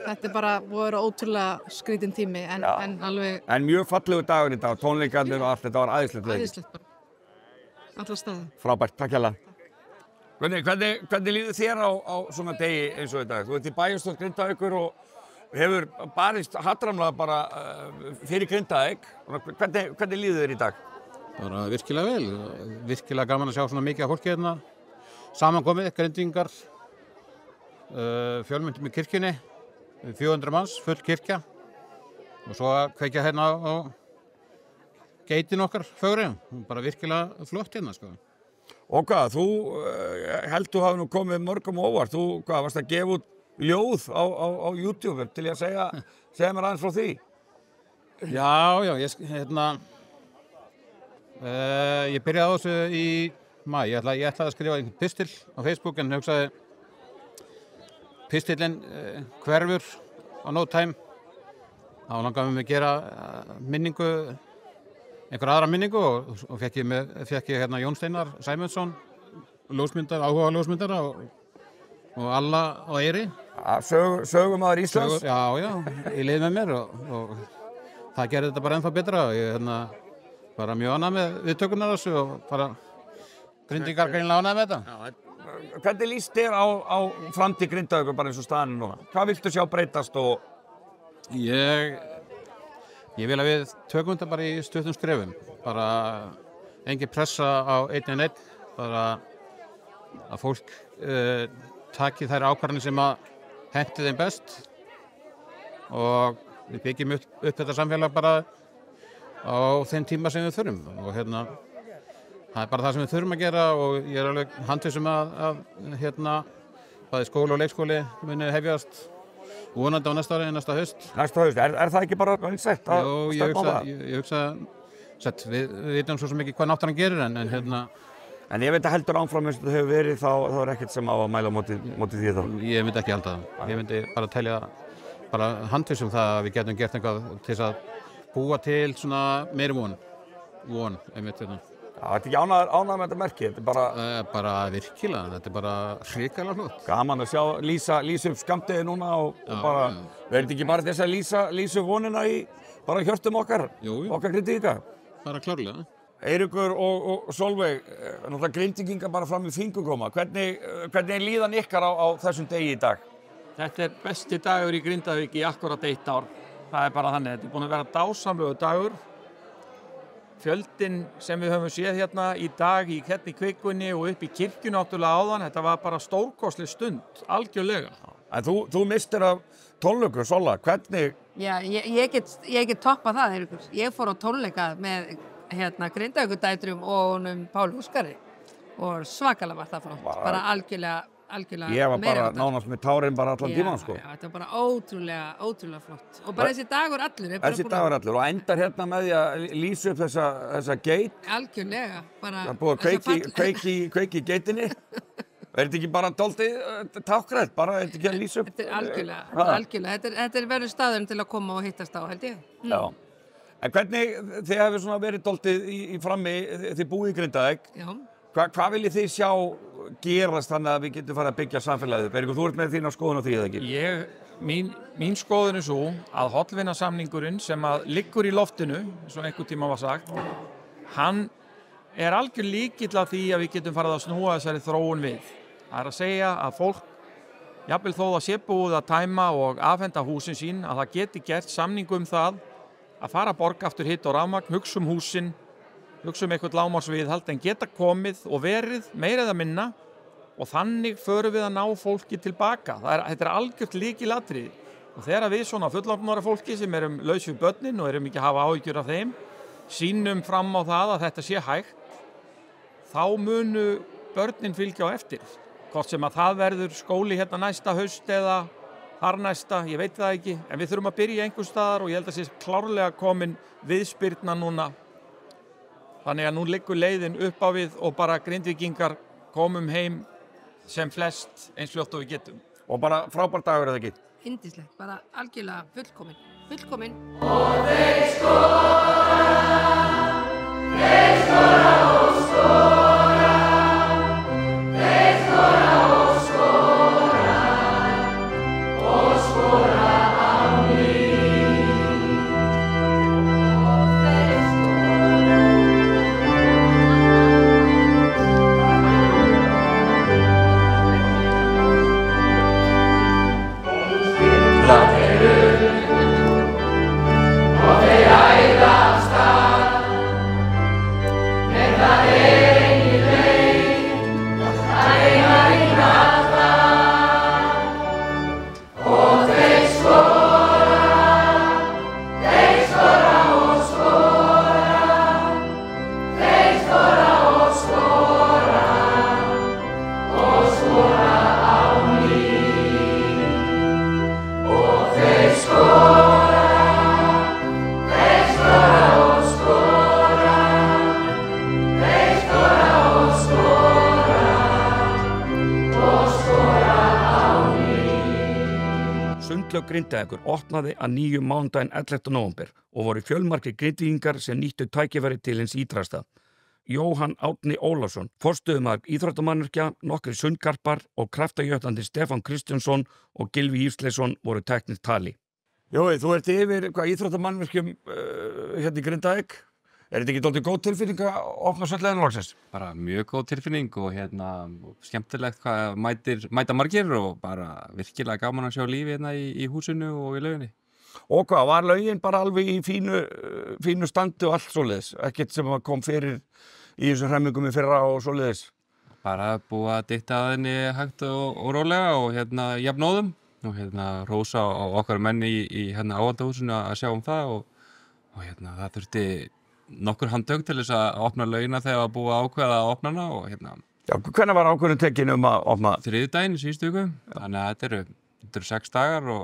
þetta er bara búið að vera ótrúlega skrítinn tími, en alveg... En mjög fallegu dagur í dag, tónleikarnir og allt, þetta var æðislegt leik. Æðislegt bara, alla staði. Frábært, takk hérlega. Hvernig líður þér á svona degi eins og í dag? Þú ert í bæjarstjórn Grindavíkur og hefur barist hattramlega bara fyrir Grindavík. Hvernig líður þér í dag? Bara virkilega vel, virkilega gaman að sjá svona mikið af fólki hérna. Samankomið, Grindvíkingar, fjölmyndum í kirkjunni, 400 manns, full kirkja. Og svo að kveikja hérna á geitin okkar fögru, bara virkilega flott hérna, sko. Og hvað, þú held þú hafi nú komið mörgum óvart, þú varst að gefa út ljóð á YouTube til að segja mér aðeins frá því? Já, Ég byrjaði á þessu í maí. Ég ætlaði að skrifa einhvern pistil á Facebook en hugsaði pistillinn hverfur á no time. Þá langaði mig að gera einhver aðra minningu og fekk ég hérna Jón Steinar Sæmundsson, áhuga ljósmyndara og alla á Eyri. Sögumaður Íslands? Já, í lið með mér og það gerði þetta bara ennþá betra og ég bara mjög ánægð með viðtökurnar þessu og bara Grindvíkingar greinilega ánægð með þetta. Hvernig líst þér á framtíð Grindavíkur bara eins og staðan núna? Hvað viltu sjá breytast og... Ég vil að við tökum þetta bara í stuttum skrefum. Bara engin pressa á einn, bara að fólk taki þær ákvarðanir sem að henti þeim best og við byggjum upp þetta samfélag bara á þeim tíma sem við þurfum og það er bara það sem við þurfum að gera og ég alveg handvissum að bæði skóli og leikskóli muni hefjast vonandi á næsta ári, næsta haust. Næsta haust, er það ekki bara einsett að stefna á það? Ég hugsa, við vitum svo sem ekki hvað náttúran gerir En ég veit að heldur áfram eins og það hefur verið þá er ekkert sem á að mæla móti því þá? Ég myndi ekki halda það. Ég myndi bara telja, bara handvissum það að við getum gert eitthvað til þess að búa til svona meiri von, einmitt þetta. Já, þetta er ekki ánægð með þetta merki, þetta er bara... Bara virkilega, þetta er bara hrikalega flott. Gaman að sjá, lýsa upp skammdegið núna og bara, verður ekki bara þess að lýsa vonina í bara hjörtum okkar Grindvíkinga? Bara klárlega. Eiríkur og Sólveig, náttúrulega Grindvíkingar bara fram í fingurgóma. Hvernig er líðan ykkar á þessum degi í dag? Þetta er besti dagur í Grindavík í akkurat 1 ár. Það er bara þannig. Þetta er búin að vera dásamlegur dagur. Fjöldinn sem við höfum séð hérna í dag í kvikunni og upp í kirkju náttúrulega áðan, þetta var bara stórkostleg stund, algjörlega. En þú mistir af tónleikum, Solla, hvernig? Já, ég get toppað það, Eiríkur. Ég fór á tónleika með Grindavíkurdætrum og honum Páli Óskari og svakalega var það flott, bara algjörlega Ég var bara nánast með tárin bara allan tímann, sko. Já, þetta var bara ótrúlega flott og bara þessi dagur allur. Þessi dagur allur og endar hérna með því að lýsa upp þessa geit. Algjörlega, bara... Það er búið að kveiki í geitinni. Er þetta ekki bara dálítið tákrætt, bara er þetta ekki að lýsa upp? Þetta er algjörlega, þetta verður staðurinn til að koma og hittast á, held ég. Já. En hvernig, þið hefur svona verið dálítið í frammi, þið búið í Grindavík. Já. Hvað viljið þið sjá gerast þannig að við getum farið að byggja samfélagið? Eiríkur, þú ert með þína skoðun á því eða ekki? Mín skoðun er svo að hollvinasamningurinn sem að liggur í loftinu, eins og einhvern tíma var sagt, hann er algjör lykill að því að við getum farið að snúa þessari þróun við. Það er að segja að fólk, jafnvel þó það sé búið að tæma og afhenda húsin sín, að það geti gert samningu það að fara að borga aftur hitt og rafmagn, hugsa húsin, hugsa eitthvað lágmarksviðhald en geta komið og verið meira eða minna og þannig förum við að ná fólki tilbaka. Þetta er algjört lykilatriði og þegar við svona fullorðnara fólki sem erum laus við börnin og erum ekki að hafa áhyggjur af þeim, sýnum fram á það að þetta sé hægt, þá munu börnin fylgja á eftir. Hvort sem að það verður skóli hérna næsta haust eða þar næsta, ég veit það ekki, en við þurfum að byrja einhvers staðar og ég held að sé klárlega komin viðspyrna núna. Þannig að nú liggur leiðin upp á við og bara Grindvíkingar komum heim sem flest eins fljótt og við getum. Og bara frábær dagur eða ekki? Yndislegt, bara algjörlega fullkomin. Og þeir skora og skora, þeir skora og skora og skora á ný. Og þeir skora. Og þeir æða Íþróttafélag Grindavíkur opnaði að nýju mánudaginn 11. nóvember og voru fjölmargir Grindvíkingar sem nýttu tækifæri til hins ítrasta. Jóhann Árni Ólafsson, forstöðumaður íþróttamannvirkja, nokkrir sundkarpar og kraftajötandi Stefán Kristjánsson og Gylfi Ísleifsson voru teknir tali. Jói, þú ert yfir íþróttamannvirkjum hérna í Grindavík. Er þetta ekki dálítið góð tilfinning að opna svolítið loksins? Bara mjög góð tilfinning og skemmtilegt hvað mæta margir og bara virkilega gaman að sjá lífi hérna í húsinu og í lauginni. Og hvað, var laugin bara alveg í fínu standi og allt svoleiðis? Ekkert sem kom fyrir í þessum hremmingum í fyrra og svoleiðis? Bara búið að dytta að henni hægt og rólega og jafnóðum og rósa á okkar menni í áhaldahúsinu að sjá það og það þurfti nokkur handtök til þess að opna laugina þegar var búið að ákveða að opna hana og Já, hvernig var ákveðin tekin að opna? Þriðjudaginn í síðustu viku, þannig að þetta eru 6 dagar og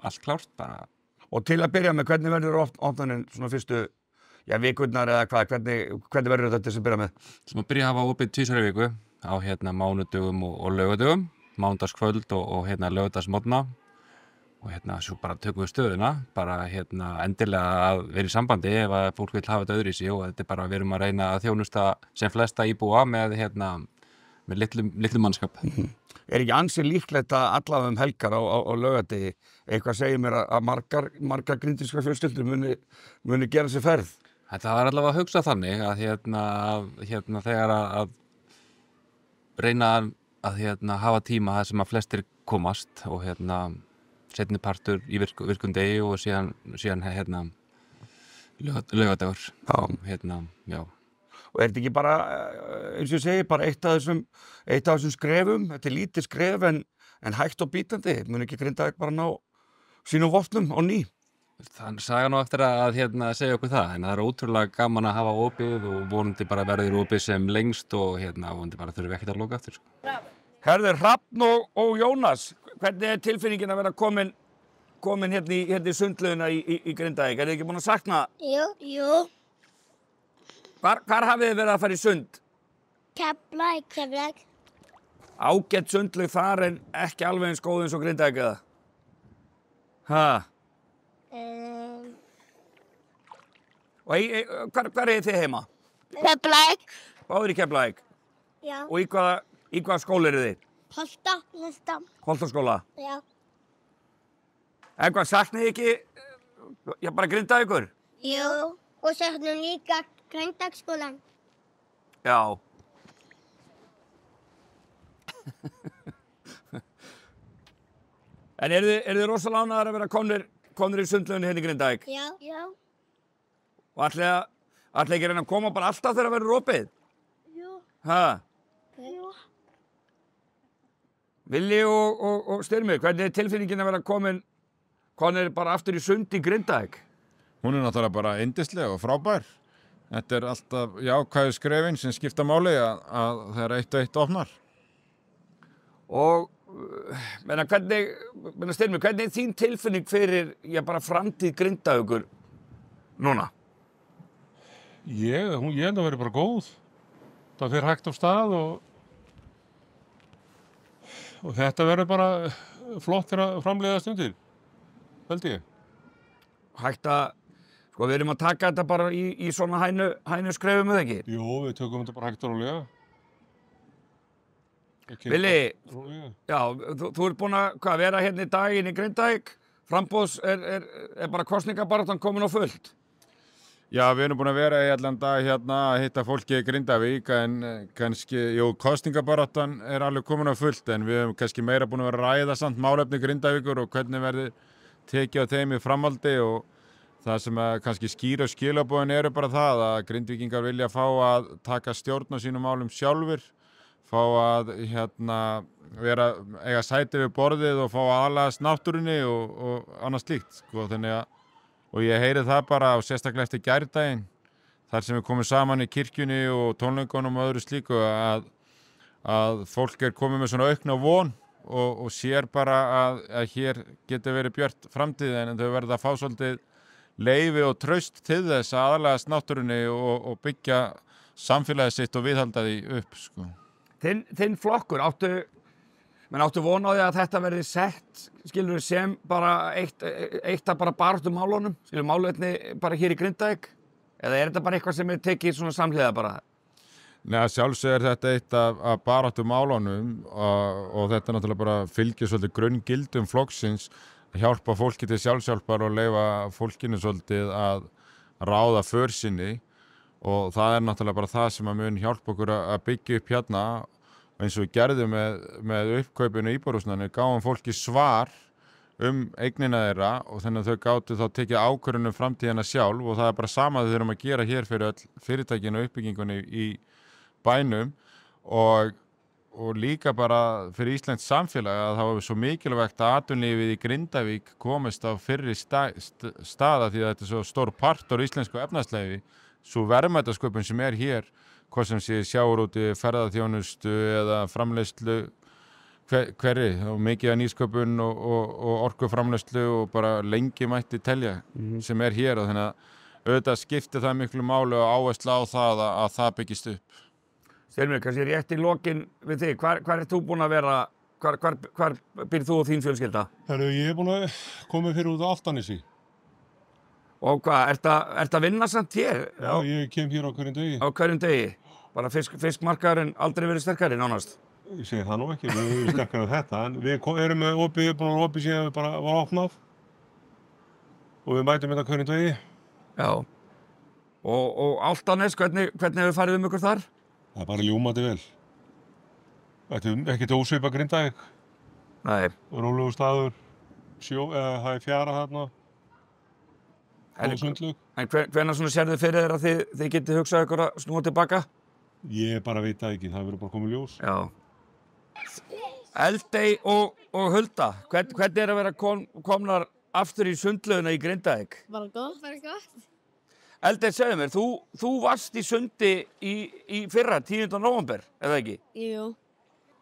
allt klárt bara. Og til að byrja með, hvernig verður opnunin svona fyrstu, vikurnar eða hvað, hvernig verður þetta til að byrja með? Sem að byrja að hafa opið 2 í viku á mánudögum og laugardögum, mánudagskvöld og laugardagsmorgna. Og svo bara tökum við stöðuna, bara endilega að vera í sambandi ef að fólk vil hafa þetta öðru í sig og þetta bara við erum að reyna að þjónusta sem flesta íbúa með litlu mannskap. Er ekki ansi líklegt að allavega helgar á laugardegi eitthvað segir mér að margar grindvískar fjölskyldur muni gera sér ferð? Þetta var allavega að hugsa þannig að þegar að reyna að hafa tíma þar sem að flestir komast og seinni partur í virkum degi og síðan laugardagur. Já. Og er þetta ekki bara, eins og ég segi, bara eitt af þessum skrefum, þetta er lítið skref en hægt og bítandi, mun ekki Grindavík bara ná sínum vopnum á ný? Það sagði nú eftir að segja okkur það, en það er ótrúlega gaman að hafa opið og vonandi bara verður opið sem lengst og vonandi bara þurfum við ekkert að loka aftur. Herður, Hrafn og Jónas, hvernig er tilfinningin að vera komin hérna í sundlaugina í Grindavík? Er þið ekki búin að sakna? Jú. Hvar hafið þið verið að fara í sund? Keflavík. Ágætt sundlaug þar en ekki alveg eins góð eins og Grindavík eða? Og hvar er þið heima? Keflavík. Báðir í Keflavík? Já. Og í hvaða skóla eru þið? Holta. Holtaskóla? Já. En hvað, saknið ekki, bara Grindavíkur? Jú, og saknum líka Grindavíkskólann. Já. En eru þið rosalega ánægðar að vera komnir í sundlauginni hérna í Grindavík? Já. Og ætli ekki reyna að koma bara alltaf þegar það verður opið? Jú. Jú. Villi og Styrmir, hvernig er tilfinningin að vera konir bara aftur í sund í Grindavík? Hún er náttúrulega bara yndisleg og frábær. Þetta er alltaf jákvæðu skrefin sem skipta máli að það er 1 og 1 opnar. Og Styrmir, hvernig er þín tilfinning fyrir bara framtíð Grindavíkur núna? Ég held að vera bara góð. Það fer hægt af stað og þetta verður bara flott fyrir að framleiða stundir, held ég. Hægt að, við erum að taka þetta bara í svona hænu skrefum, eða ekki? Jú, við tökum þetta bara hægt og rólega. Villi, já, þú ert búin að vera hérna í daginn í Grindavík. Framboðs er bara kosningabaráttan komin á fullt. Já, við erum búin að vera í allan dag hérna að hitta fólki í Grindavík en kannski, kosningabaráttan er alveg komin á fullt en við erum kannski meira búin að vera að ræða samt málefni Grindavíkur og hvernig verður tekið á þeim í framhaldi og það sem kannski skýra skilaboðin eru bara það að Grindvíkingar vilja fá að taka stjórn á sínum málum sjálfur, fá að eiga sæti við borðið og fá að aðlagast náttúrunni og annað slíkt, þannig að og ég heyri það bara og sérstaklega eftir gærdaginn þar sem við komum saman í kirkjunni og tónleikunum og öðru slíku að fólk er komið með svona aukna von og sér bara að hér getur verið björt framtíð en þau verða að fá svolítið leyfi og traust til þess að aðlagast náttúrunni og byggja samfélagið sitt og viðhalda því upp. Þinn flokkur menn áttu von á því að þetta verði sett, skilur sem bara eitt af bara baráttum málunum, skilur málefni bara hér í Grindavík, eða er þetta bara eitthvað sem er tekið svona samhliða bara? Nei, sjálfsög þetta eitt af baráttum málunum og þetta náttúrulega bara fylgir svolítið grunngildum flokksins að hjálpa fólki til sjálfshjálpar og leyfa fólkinu svolítið að ráða för sinni og það náttúrulega bara það sem að mun hjálpa okkur að byggja upp hérna eins og við gerðum með uppkaupinu íbúðarhúsnæðinu, gáum fólki svar eignina þeirra og þannig að þau gátu þá tekið ákvörðun framtíðina sjálf og það er bara sama þau þurfum að gera hér fyrir öll fyrirtækinu og uppbyggingunni í bænum og líka bara fyrir íslenskt samfélag að það var svo mikilvægt að atvinnulífið í Grindavík komist á fyrri staða því að þetta er svo stór partur á íslensku efnahagslífi, svo verðmætasköpun sem er hér, hvað sem sé sjávarúti, ferðaþjónustu eða framleiðslu hverri og mikið af nýsköpun og orkuframleiðslu og bara lengi mætti telja sem er hér og þannig að auðvitað skiptir það miklu máli og áherslu á það að það byggist upp. Styrmir, kannski rétt í lokin við þig, hvar ert þú búin að vera, hvar býrð þú og þín fjölskylda? Herru, ég er búin að koma fyrir út á Álftanesi. Og hvað, ert að vinna samt hér? Já, ég kem hér á hverjum degi. Á hverjum degi? Bara fiskmarkaðurinn aldrei verið sterkari nánast? Ég segi það nú ekki, við erum sterkari en þetta, en við erum með opið síðan við bara var opnað og við mætum þetta hverjum degi. Já. Og Álftanes, hvernig hefur farið ykkur þar? Það er bara ljómandi vel. Þetta er ekkert ósvipað Grindavík. Nei. Rólegur staður, það er fjara þarna. En hvenær svona sérðu fyrir þér að þið getið hugsað ykkur að snúa tilbaka? Ég bara veit það ekki, það verður bara komið ljós. Já. Eldey og Hulda, hvernig er að vera komnar aftur í sundlaugina í Grindavík? Bara gott. Bara gott. Eldey, segðu mér, þú varst í sundi í fyrra, 10. nóvember, eða ekki? Jú.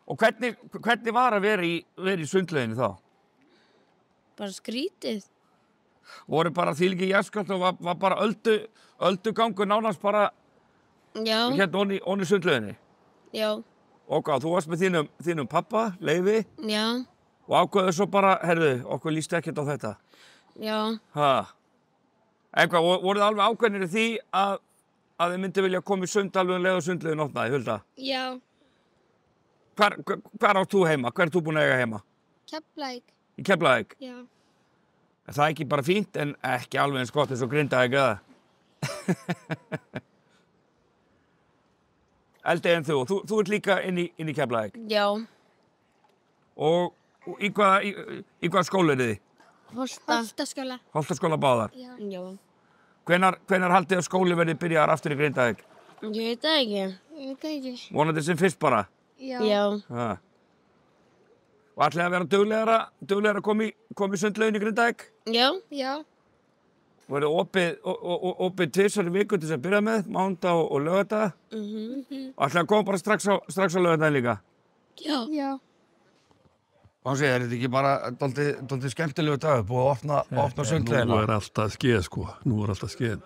Og hvernig var að vera í sundlauginni þá? Bara skrítið. Voru bara þvílíkir jarðskjálftar og var bara öldugangur nánast bara hérna onni sundlauginni? Já. Og hvað, þú varst með þínum pappa, Leifi? Já. Og ákveðu svo bara, herðu, okkur líst ekkert á þetta? Já. En hvað, voruð alveg ákveðnir í því að þið myndi vilja koma í sund alveg og sundlaugin opnaði, Hulda? Já. Hvar átt þú heima? Hver ert þú búin að eiga heima? Keflavík. Í Keflavík? Já. Er það ekki bara fínt en ekki alveg eins gott eins og Grindavík, eða? Eldey en þú ert líka inn í Keflavík? Já. Og í hvað skóla er þið? Holtaskóla. Holtaskóla báðar? Já. Hvenær haldið að skóli verði byrjaðar aftur í Grindavík? Ég veit það ekki. Ég veit það ekki. Vonandi sem fyrst bara? Já. Og ætlaði að vera duglegar að koma í sundlaugin í Grindavík? Já. Já. Og er opið 2 í viku til þess að byrja með, mánudag og laugardag? Og ætlaði að koma bara strax á laugardaginn líka? Já. Já. Hansi, er þetta ekki bara dálítið skemmtilegu dagur, búið að opna sundlaugina? Nú er alltaf skeið, sko. Nú er alltaf skeið.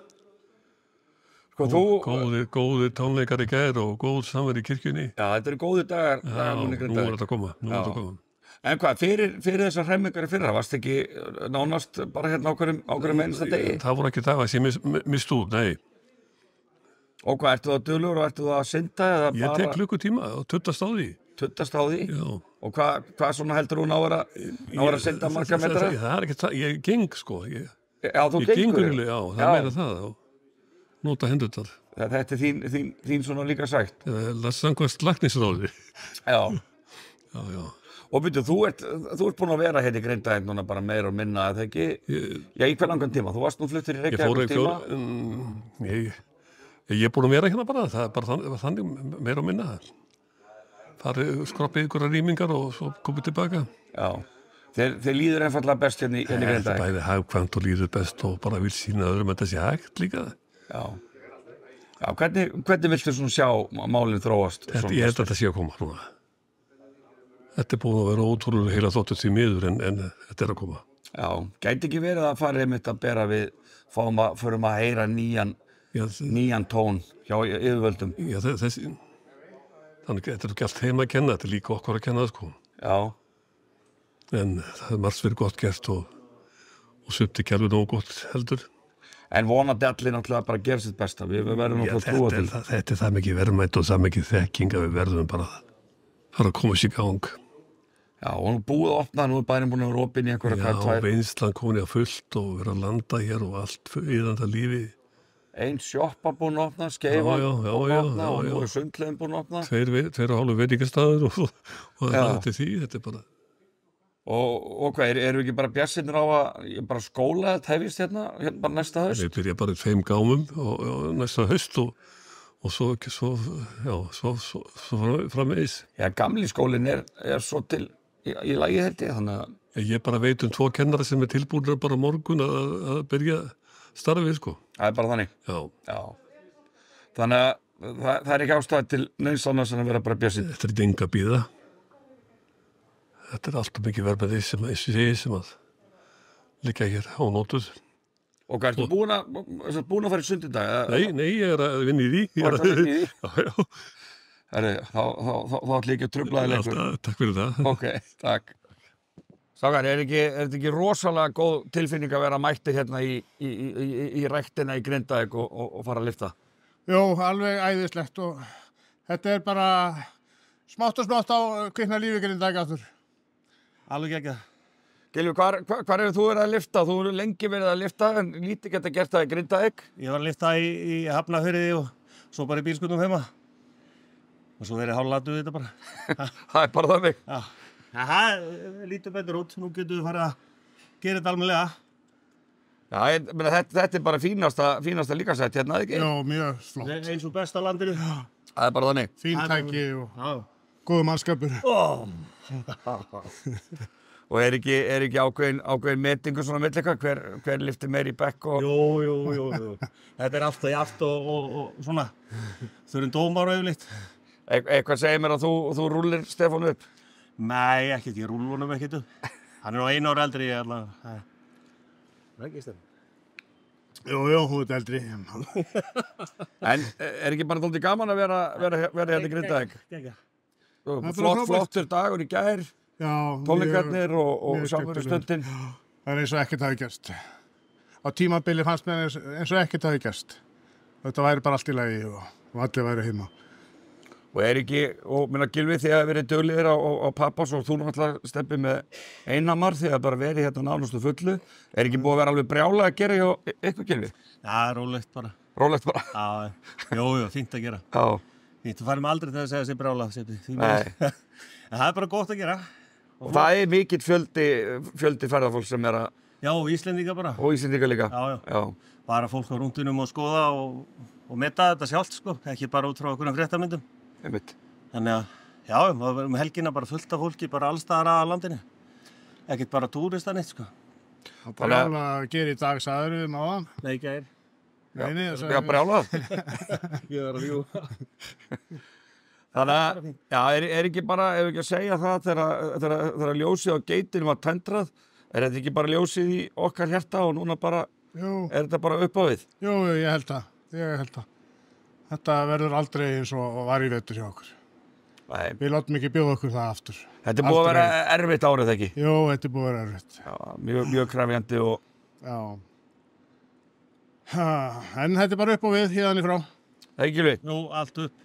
Góðir tónleikar í gær og góð samverð í kirkjunni. Já, þetta eru góðir dagar. Já, nú er þetta að koma. En hvað, fyrir þessar hremmingar í fyrra, varst ekki nánast bara hérna á hverjum einasta degi? Það voru ekki dagar sem mist út, nei. Og hvað, ertu það duglegur og ertu það að synda eða bara? Ég tek klukkutíma og tuttast á því. Tuttast á því? Já. Og hvað svona heldur hún á að synda marga metra? Það er ekki það, ég geng sko. Já, þú gengur? Já, það er meira það. Nota hendurnar. Þetta er þín svona líka sagt? Það er samkvæmst læknisráði. Já. Já. Og byrju, þú ert búin að vera hérna í Grindavík núna bara meira og minna, eða ekki? Já, í hver langan tíma? Þú varst nú fluttur í Reykjavík tíma? Ég er búin að vera hérna bara, það er bara þannig meira og minna. Farið skroppið ykkur að rýmingar og svo komið tilbaka. Já, þeir líður einfallega best hérna í Grindavík. Það er bæði hagkvæmt og líður best og bara vil sína öðrum að þessi hægt líka. Já, hvernig viltu svona sjá málinn þróast? Ég held að þetta sé að koma núna. Þetta er búin að vera ótrúlega heila þóttur því miður en þetta er að koma. Já, gæti ekki verið að fara einmitt að bera við, förum að heyra nýjan tón hjá yfirvöldum? Já, þannig þetta er ekki allt heim að kenna, þetta er líka okkur að kenna það sko. Já. En það er margt verið gott gert og sumt ekki alveg nógu gott heldur. En vonandi allir náttúrulega bara gera sitt besta. Við verðum náttúrulega að trúa til. Þetta er það mikið verðmætt og það mikið þekking að við verðum bara að koma sér í gang. Já, og nú búið að opna, nú er bærin búin að vera opinn í einhverja Já, Vinnslan komin að fullt og vera að landa hér og allt yðanda lífi. Ein sjoppa búin að opna, Skeifan búin að opna og nú er Sundlaugin búin að opna. Tveir og hálfu veitingastæður og þetta er því, þetta er bara. Og hvað, eru ekki bara bjartsýnir á að bara skóla þetta hefist hérna bara næsta haust? Við byrja bara í 5 gámum og næsta haust og svo framvegis. Já, gamli skólinn er svo til í lagi held ég, þannig að ég bara veit 2 kennara sem er tilbúinir bara morgun að byrja starfið, sko. Það er bara þannig? Já. Þannig að það er ekki ástæði til neins annars en að vera bara bjartsýn. Þetta er ekki enga bíða. Þetta er alltaf mikið verðmæti sem að liggja hér ónótuð. Og hvað, ertu búin að fara í sund í dag? Nei, ég er að vinna í því. Þú ert að vinna í því? Já. Þá ætlum ég ekki að truflaði lengur. Takk fyrir það. Ok, takk. Sákar, er þetta ekki rosalega góð tilfinning að vera mættir hérna í ræktina í Grindavík og fara að lyfta? Jó, alveg æðislegt og þetta er bara smátt og smátt á kvikna lífi Grindavík aftur. Alveg ekki. Gylfi, hvar hefur þú verið að lyfta? Þú hefur lengi verið að lyfta en lítið geta gert það í Grindavík. Ég var að lyfta í Hafnarfirði og svo bara í bílskutnum heima. Og svo verið hálflatuð þetta bara. Það er bara þannig. Já. Það lítur betur út. Nú getum við farið að gera þetta almennilega. Já, þetta er bara fínasta líkasett hérna, ekki? Já, mjög flott. Eins og besta landinu. Það er bara þannig. Fín tæki og góð mannskapur. Og er ekki ákveðin metingu svona millega, hver lyftir meir í bekk og... Jú. Þetta er allt og jaft og svona. Þurfum dómar og yfirleitt. Eitthvað segir mér að þú rúllir Stefán upp? Nei, ekkert, ég rúll honum ekkert upp. Hann er á 1 ára eldri, ég allavega. Það ekki Stefán? Jú, hún er eldri. En er ekki bara þóttið gaman að vera hérna í Grindavík? Flottur dagur í gær. Já, tónleikarnir og samveru stundin. Það er eins og ekkert hafi gerst. Á tímabili fannst mér eins og ekkert hafi gerst. Þetta væri bara allt í lagi og allir væri heima. Og minna Gylfi, þið hafa verið duglegir á Pappas og þú náttúrulega steppið með Einamar, þið hafa bara verið hérna nánustu fullu. Er ekki búið að vera alveg brjála að gera hjá ykkur, Gylfi? Já, rólegt bara. Rólegt bara? Já, fínt að gera. Já. Fínt, þú færum aldrei til að segja sér brjála, Nei. En það er bara gott að gera. Og það er mikill fjöldi ferðarfólk sem er að... Já, og Íslendinga bara. Og Íslendinga líka. Já. Bara fólk á rúndunum og skoða og meta þetta sjálft, sko. Ekki bara út frá okkur fréttamyndum. Einmitt. Þannig að, já, það verður helgina bara fullt af fólki, bara allstaðar að landinu. Ekkert bara túrista neitt, sko. Það er alveg að gera í dag, sagður við máðan. Nei, ekki að Já, brjálað. Ég var að jú. Þannig að, já, er ekki bara, ef ekki að segja það, þegar ljósið á geitinum var tendrað, er þetta ekki bara ljósið í okkar hjarta og núna bara, er þetta bara upp á við? Jú, ég held það. Þetta verður aldrei eins og var í vetur hjá okkur. Nei. Við látum ekki bjóða okkur það aftur. Þetta er búið að vera erfitt árið, ekki? Jú, þetta er búið að vera erfitt. Já, mjög krefjandi og... Já. En þetta er bara upp á við, hérna í frá. Það er ekki við? Jú, allt upp.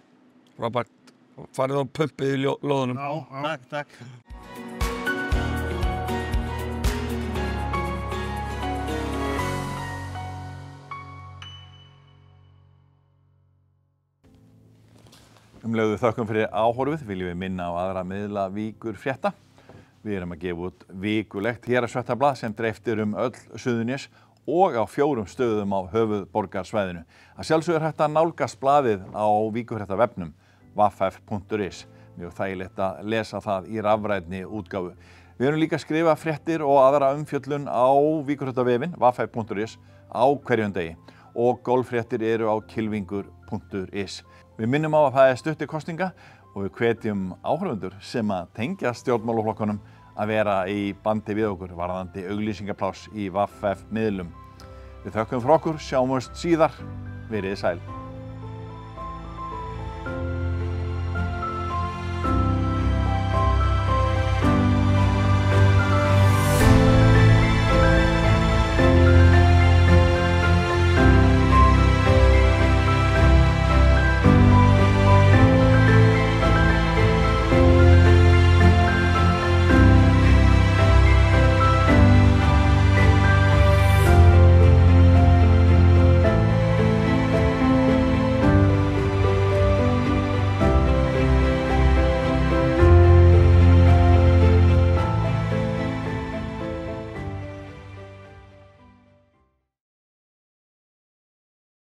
Frábært. Farið á pumpið í lóðunum. Já, takk. Leið við þökkum fyrir áhorfið, viljum við minna á aðra miðla Víkur frétta. Við erum að gefa út vikulegt héraðsfréttablað sem dreift öll Suðurnes og á 4 stöðum á höfuðborgarsvæðinu. Að sjálfsögðu er hægt að nálgast blaðið á Víkurfréttavefnum vaff.is. Mjög þægilegt að lesa það í rafrænni útgáfu. Við erum líka að skrifa fréttir og aðra umfjöllun á Víkurfréttavefinn vaff.is á hverjum degi og golffréttir eru á kylfingur.is. Við minnum á að það er stutt í kosninga og við hvetjum áhorfendur sem að tengja stjórnmálaflokkunum að vera í bandi við okkur varðandi auglýsingapláss í VFF miðlum. Við þökkum fyrir okkur, sjáumst síðar, verið sæl.